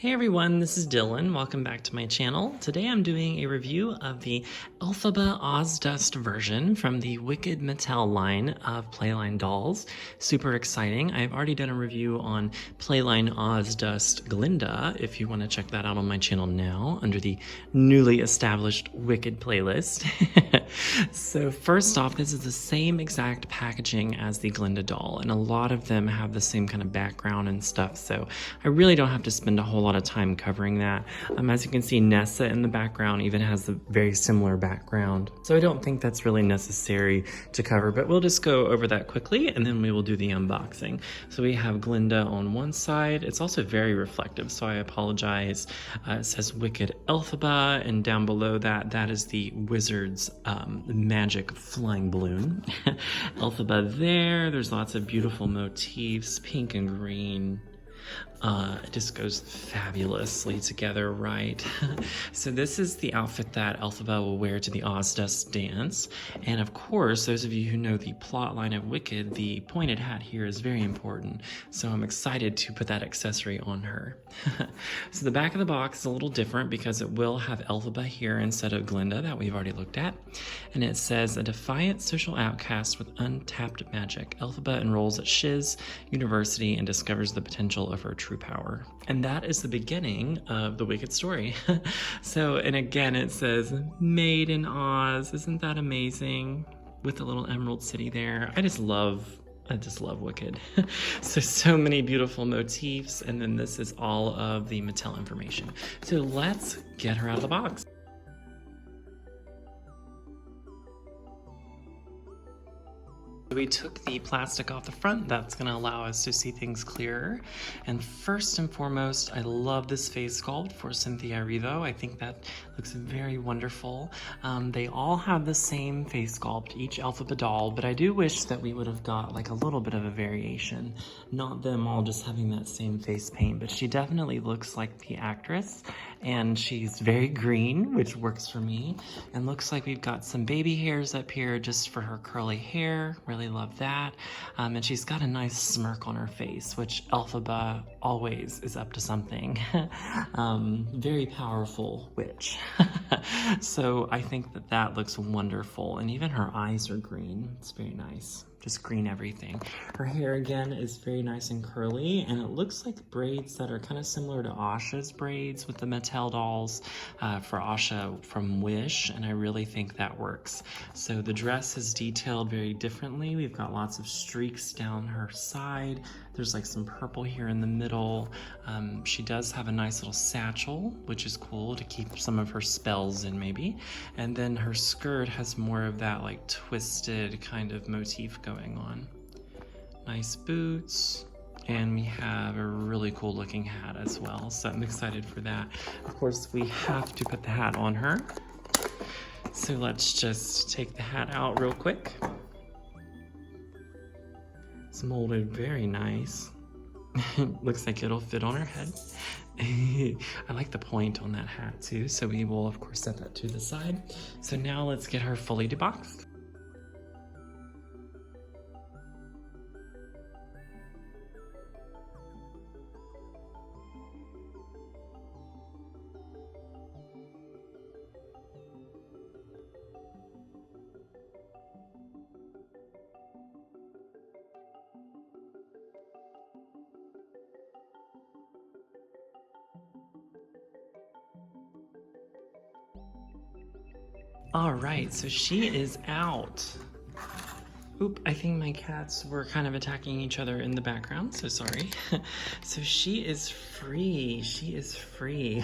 Hey everyone, this is Dylan. Welcome back to my channel. Today I'm doing a review of the Elphaba Ozdust version from the Wicked Mattel line of Playline dolls. Super exciting. I've already done a review on Playline Ozdust Glinda, if you want to check that out on my channel now, under the newly established Wicked playlist. So first off, this is the same exact packaging as the Glinda doll, and a lot of them have the same kind of background and stuff, so I really don't have to spend a whole lot of time covering that. As you can see, Nessa in the background even has a very similar background, so I don't think that's really necessary to cover, but we'll just go over that quickly and then we will do the unboxing. So we have Glinda on one side. It's also very reflective, so I apologize. It says Wicked Elphaba, and down below that is the wizard's magic flying balloon. Elphaba there. There's lots of beautiful motifs, pink and green. It just goes fabulously together, right? So this is the outfit that Elphaba will wear to the Ozdust dance. And of course, those of you who know the plot line of Wicked, the pointed hat here is very important. So I'm excited to put that accessory on her. So the back of the box is a little different because it will have Elphaba here instead of Glinda that we've already looked at. And it says, a defiant social outcast with untapped magic. Elphaba enrolls at Shiz University and discovers the potential of her true power. And that is the beginning of the Wicked story. So, and again, it says, made in Oz. Isn't that amazing? With the little Emerald City there. I just love Wicked. So many beautiful motifs, and then this is all of the Mattel information. So let's get her out of the box. We took the plastic off the front. That's going to allow us to see things clearer. And first and foremost, I love this face sculpt for Cynthia Erivo. I think that looks very wonderful. They all have the same face sculpt, each Elphaba doll, but I do wish that we would have got like a little bit of a variation. Not them all just having that same face paint, but she definitely looks like the actress, and she's very green, which works for me. And looks like we've got some baby hairs up here just for her curly hair. Really love that. And she's got a nice smirk on her face, which Elphaba always is up to something. Very powerful witch. So I think that looks wonderful. And even her eyes are green. It's very nice. Just green everything. Her hair again is very nice and curly, and it looks like braids that are kind of similar to Asha's braids with the Mattel dolls for Asha from Wish, and I really think that works. So the dress is detailed very differently. We've got lots of streaks down her side. There's like some purple here in the middle. She does have a nice little satchel, which is cool to keep some of her spells in maybe. And then her skirt has more of that like twisted kind of motif going on. Nice boots. And we have a really cool looking hat as well. So I'm excited for that. Of course, we have to put the hat on her. So let's just take the hat out real quick. It's molded very nice. Looks like it'll fit on her head. I like the point on that hat too, so we will of course set that to the side. So now let's get her fully deboxed. All right, so she is out. Oop, I think my cats were kind of attacking each other in the background, so sorry. So she is free. She is free.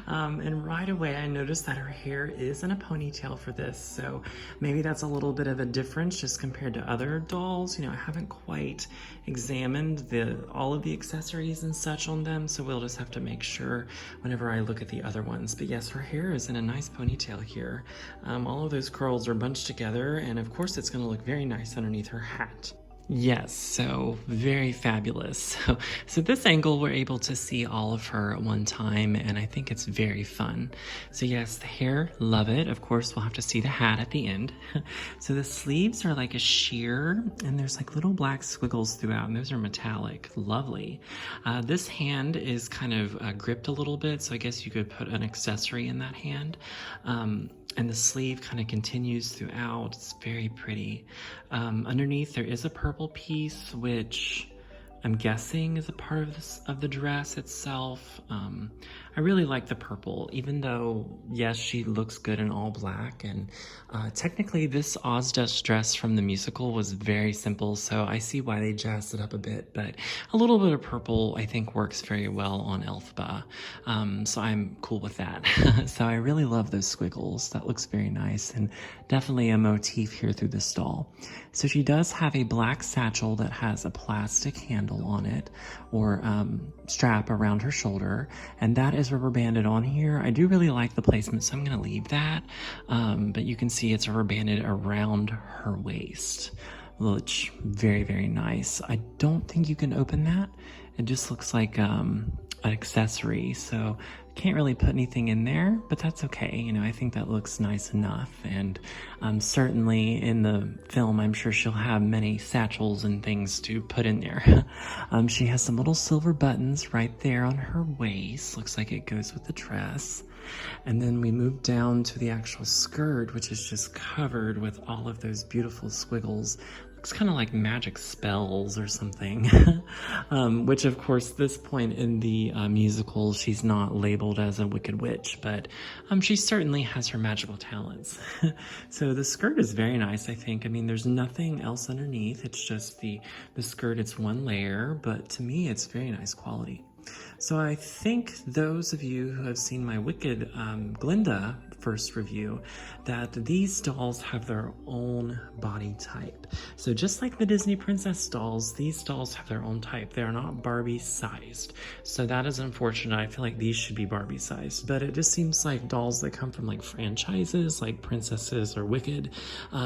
And right away I noticed that her hair is in a ponytail for this, so maybe that's a little bit of a difference just compared to other dolls. You know, I haven't quite examined all of the accessories and such on them, so we'll just have to make sure whenever I look at the other ones. But yes, her hair is in a nice ponytail here. All of those curls are bunched together, and of course it's going to look very nice underneath her hat. Yes, so very fabulous. So this angle, we're able to see all of her at one time, and I think it's very fun. So yes, the hair, love it. Of course, we'll have to see the hat at the end. So the sleeves are like a sheer, and there's like little black squiggles throughout, and those are metallic. Lovely. This hand is kind of gripped a little bit, so I guess you could put an accessory in that hand. And the sleeve kind of continues throughout. It's very pretty. Underneath there is a purple piece, which I'm guessing is a part of the dress itself. I really like the purple, even though, yes, she looks good in all black. And technically this Ozdust dress from the musical was very simple, so I see why they jazzed it up a bit. But a little bit of purple, I think, works very well on Elphaba. So I'm cool with that. So I really love those squiggles. That looks very nice, and definitely a motif here through the stall. So she does have a black satchel that has a plastic handle on it, or strap around her shoulder, and that is rubber banded on here. I do really like the placement, so I'm going to leave that, but you can see it's rubber banded around her waist, which very, very nice. I don't think you can open that. It just looks like an accessory, so can't really put anything in there, but that's okay. You know, I think that looks nice enough. And certainly in the film, I'm sure she'll have many satchels and things to put in there. She has some little silver buttons right there on her waist. Looks like it goes with the dress. And then we move down to the actual skirt, which is just covered with all of those beautiful squiggles. Looks kind of like magic spells or something. Which, of course, this point in the musical, she's not labeled as a wicked witch, but she certainly has her magical talents. So the skirt is very nice, I think. I mean, there's nothing else underneath. It's just the skirt. It's one layer, but to me, it's very nice quality. So I think those of you who have seen my Wicked Glinda first review, that these dolls have their own body type. So just like the Disney Princess dolls, these dolls have their own type. They are not Barbie sized. So that is unfortunate. I feel like these should be Barbie sized, but it just seems like dolls that come from like franchises, like Princesses or Wicked,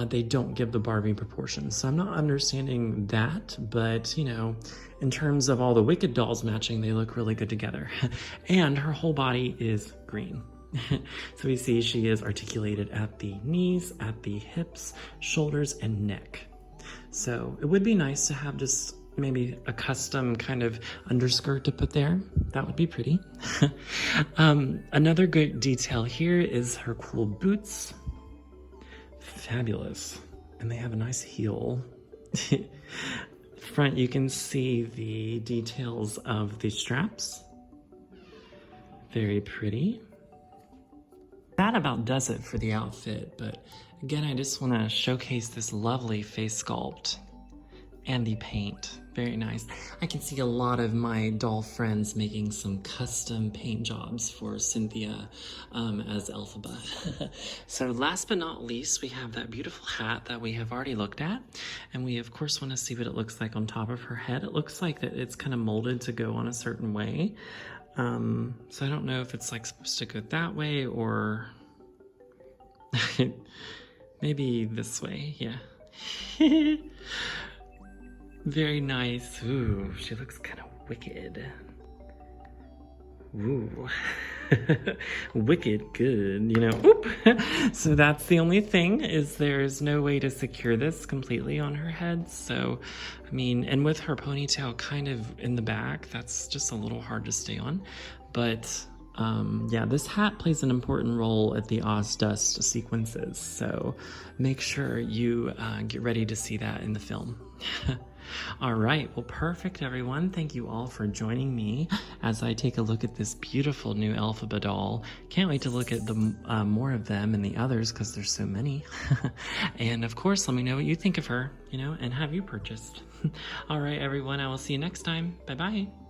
they don't give the Barbie proportions. So I'm not understanding that, but you know, in terms of all the Wicked dolls matching, they look really good together. And her whole body is green. So we see she is articulated at the knees, at the hips, shoulders, and neck. So it would be nice to have just maybe a custom kind of underskirt to put there. That would be pretty. Another good detail here is her cool boots. Fabulous. And they have a nice heel. Front, you can see the details of the straps. Very pretty. That about does it for the outfit, but again, I just want to showcase this lovely face sculpt and the paint. Very nice. I can see a lot of my doll friends making some custom paint jobs for Cynthia as Elphaba. So last but not least, we have that beautiful hat that we have already looked at, and we of course want to see what it looks like on top of her head. It looks like that it's kind of molded to go on a certain way. So I don't know if it's like supposed to go that way or maybe this way. Yeah. Very nice. Ooh, she looks kind of wicked. Ooh. Wicked good, you know. Whoop. So that's the only thing, is there's no way to secure this completely on her head. So, I mean, and with her ponytail kind of in the back, that's just a little hard to stay on. But yeah, this hat plays an important role at the Ozdust sequences. So make sure you get ready to see that in the film. All right, well, perfect, everyone. Thank you all for joining me as I take a look at this beautiful new Elphaba doll. Can't wait to look at the more of them and the others, because there's so many. And of course, let me know what you think of her, you know, and have you purchased. All right, everyone, I will see you next time. Bye-bye.